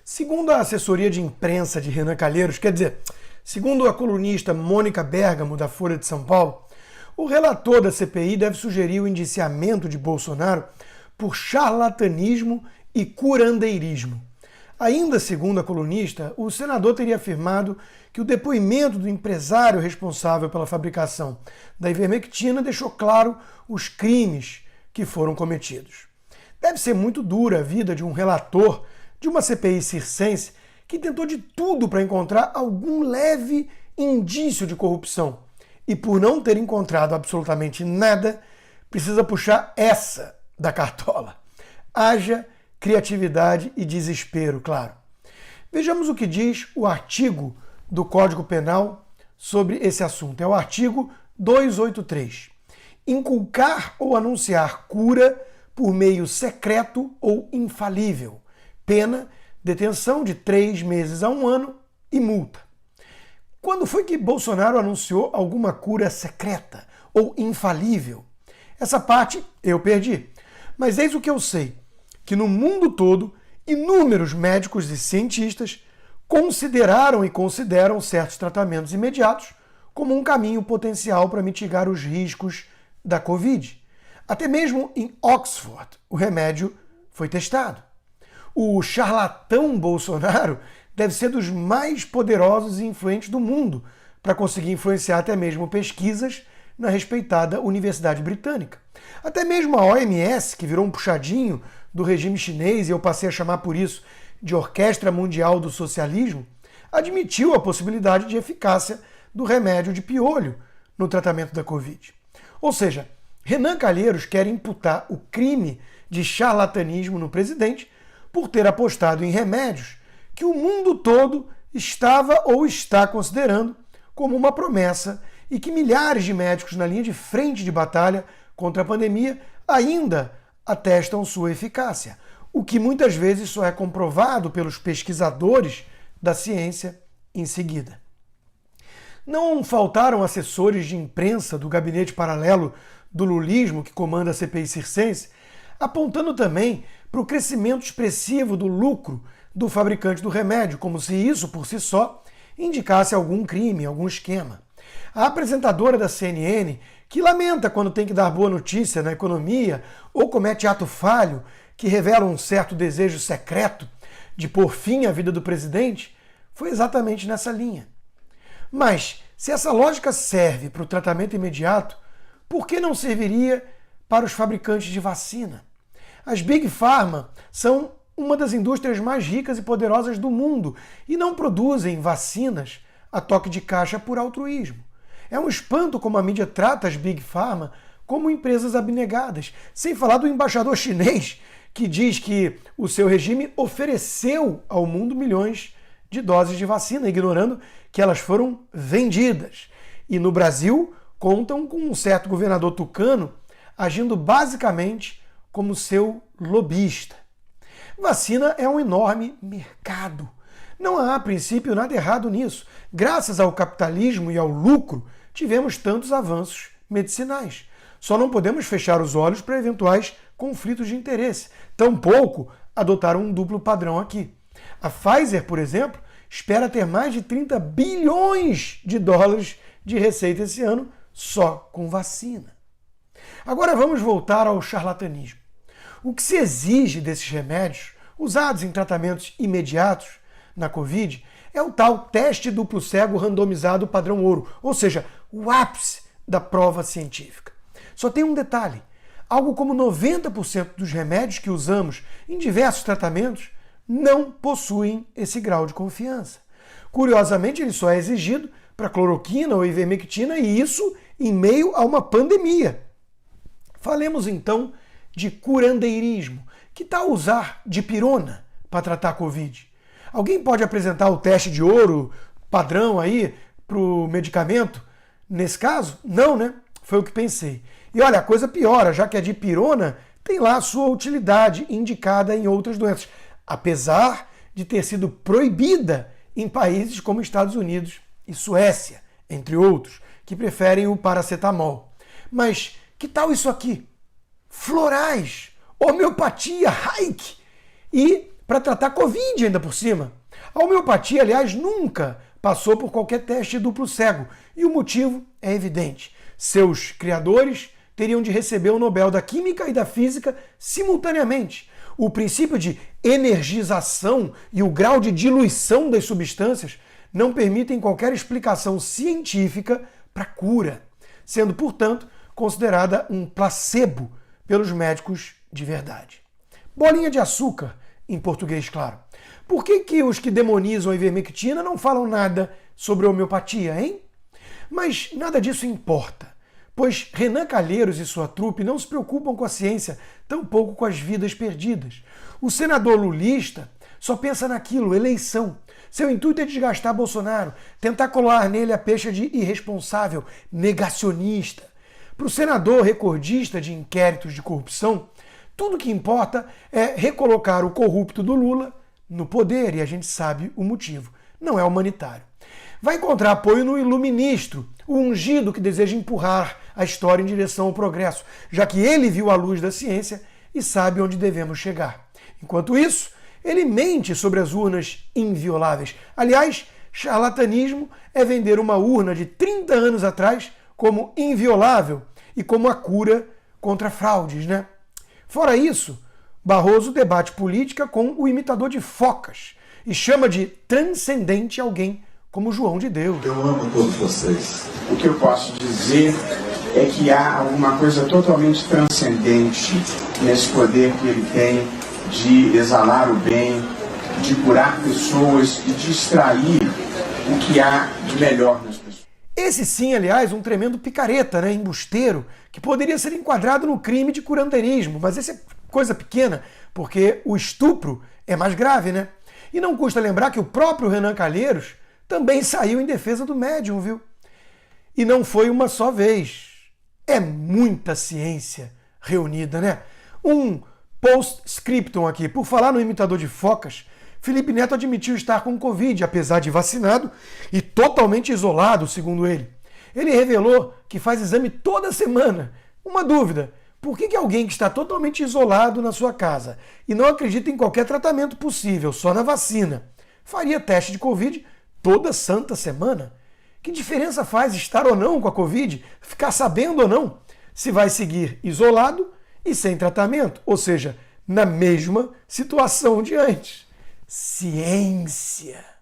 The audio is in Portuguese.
Segundo a assessoria de imprensa de Renan Calheiros, quer dizer, segundo a colunista Mônica Bergamo, da Folha de São Paulo, o relator da CPI deve sugerir o indiciamento de Bolsonaro por charlatanismo e curandeirismo. Ainda segundo a colunista, o senador teria afirmado que o depoimento do empresário responsável pela fabricação da ivermectina deixou claro os crimes que foram cometidos. Deve ser muito dura a vida de um relator de uma CPI circense que tentou de tudo para encontrar algum leve indício de corrupção e, por não ter encontrado absolutamente nada, precisa puxar essa da cartola. Haja criatividade e desespero, claro. Vejamos o que diz o artigo do Código Penal sobre esse assunto. É o artigo 283. Inculcar ou anunciar cura por meio secreto ou infalível. Pena, detenção de 3 meses a 1 ano e multa. Quando foi que Bolsonaro anunciou alguma cura secreta ou infalível? Essa parte eu perdi. Mas eis o que eu sei, que no mundo todo, inúmeros médicos e cientistas consideraram e consideram certos tratamentos imediatos como um caminho potencial para mitigar os riscos da Covid. Até mesmo em Oxford, o remédio foi testado. O charlatão Bolsonaro deve ser dos mais poderosos e influentes do mundo para conseguir influenciar até mesmo pesquisas na respeitada Universidade Britânica. Até mesmo a OMS, que virou um puxadinho do regime chinês, e eu passei a chamar por isso de Orquestra Mundial do Socialismo, admitiu a possibilidade de eficácia do remédio de piolho no tratamento da Covid. Ou seja, Renan Calheiros quer imputar o crime de charlatanismo no presidente por ter apostado em remédios que o mundo todo estava ou está considerando como uma promessa e que milhares de médicos na linha de frente de batalha contra a pandemia ainda atestam sua eficácia, o que muitas vezes só é comprovado pelos pesquisadores da ciência em seguida. Não faltaram assessores de imprensa do gabinete paralelo do lulismo que comanda a CPI circense, apontando também para o crescimento expressivo do lucro do fabricante do remédio, como se isso, por si só, indicasse algum crime, algum esquema. A apresentadora da CNN, que lamenta quando tem que dar boa notícia na economia ou comete ato falho que revela um certo desejo secreto de pôr fim à vida do presidente, foi exatamente nessa linha. Mas, se essa lógica serve para o tratamento imediato, por que não serviria para os fabricantes de vacina? As Big Pharma são uma das indústrias mais ricas e poderosas do mundo e não produzem vacinas a toque de caixa por altruísmo. É um espanto como a mídia trata as Big Pharma como empresas abnegadas, sem falar do embaixador chinês que diz que o seu regime ofereceu ao mundo milhões de doses de vacina, ignorando que elas foram vendidas. E no Brasil, contam com um certo governador tucano agindo basicamente como seu lobista. Vacina é um enorme mercado. Não há, a princípio, nada errado nisso. Graças ao capitalismo e ao lucro, tivemos tantos avanços medicinais. Só não podemos fechar os olhos para eventuais conflitos de interesse. Tampouco adotar um duplo padrão aqui. A Pfizer, por exemplo, espera ter mais de 30 bilhões de dólares de receita esse ano só com vacina. Agora vamos voltar ao charlatanismo. O que se exige desses remédios, usados em tratamentos imediatos na Covid, é o tal teste duplo cego randomizado padrão ouro, ou seja, o ápice da prova científica. Só tem um detalhe: algo como 90% dos remédios que usamos em diversos tratamentos não possuem esse grau de confiança. Curiosamente, ele só é exigido para cloroquina ou ivermectina, e isso em meio a uma pandemia. Falemos então de curandeirismo. Que tal usar dipirona para tratar a Covid? Alguém pode apresentar o teste de ouro padrão aí para o medicamento? Nesse caso, não, né? Foi o que pensei. E olha, a coisa piora, já que a dipirona tem lá a sua utilidade indicada em outras doenças, apesar de ter sido proibida em países como Estados Unidos e Suécia, entre outros, que preferem o paracetamol. Mas que tal isso aqui? Florais, homeopatia, reiki. E para tratar Covid ainda por cima. A homeopatia, aliás, nunca passou por qualquer teste duplo cego. E o motivo é evidente. Seus criadores teriam de receber o Nobel da Química e da Física simultaneamente. O princípio de energização e o grau de diluição das substâncias não permitem qualquer explicação científica para cura, sendo, portanto, considerada um placebo pelos médicos de verdade. Bolinha de açúcar, em português claro. Por que os que demonizam a ivermectina não falam nada sobre homeopatia, hein? Mas nada disso importa, pois Renan Calheiros e sua trupe não se preocupam com a ciência, tampouco com as vidas perdidas. O senador lulista só pensa naquilo, eleição. Seu intuito é desgastar Bolsonaro, tentar colar nele a pecha de irresponsável, negacionista. Para o senador recordista de inquéritos de corrupção, tudo que importa é recolocar o corrupto do Lula no poder, e a gente sabe o motivo. Não é humanitário. Vai encontrar apoio no iluministro, o ungido que deseja empurrar a história em direção ao progresso, já que ele viu a luz da ciência e sabe onde devemos chegar. Enquanto isso, ele mente sobre as urnas invioláveis. Aliás, charlatanismo é vender uma urna de 30 anos atrás como inviolável e como a cura contra fraudes, né? Fora isso, Barroso debate política com o imitador de focas e chama de transcendente alguém como João de Deus. Eu amo todos vocês. O que eu posso dizer é que há uma coisa totalmente transcendente nesse poder que ele tem de exalar o bem, de curar pessoas e de extrair o que há de melhor nas pessoas. Esse sim, aliás, um tremendo picareta, né, embusteiro, que poderia ser enquadrado no crime de curandeirismo, mas esse é coisa pequena, porque o estupro é mais grave, né? E não custa lembrar que o próprio Renan Calheiros também saiu em defesa do médium, viu? E não foi uma só vez. É muita ciência reunida, né? Um post-scriptum aqui. Por falar no imitador de focas, Felipe Neto admitiu estar com Covid, apesar de vacinado e totalmente isolado, segundo ele. Ele revelou que faz exame toda semana. Uma dúvida: por que alguém que está totalmente isolado na sua casa e não acredita em qualquer tratamento possível, só na vacina, faria teste de Covid toda santa semana? Que diferença faz estar ou não com a Covid, ficar sabendo ou não, se vai seguir isolado e sem tratamento, ou seja, na mesma situação de antes? Ciência!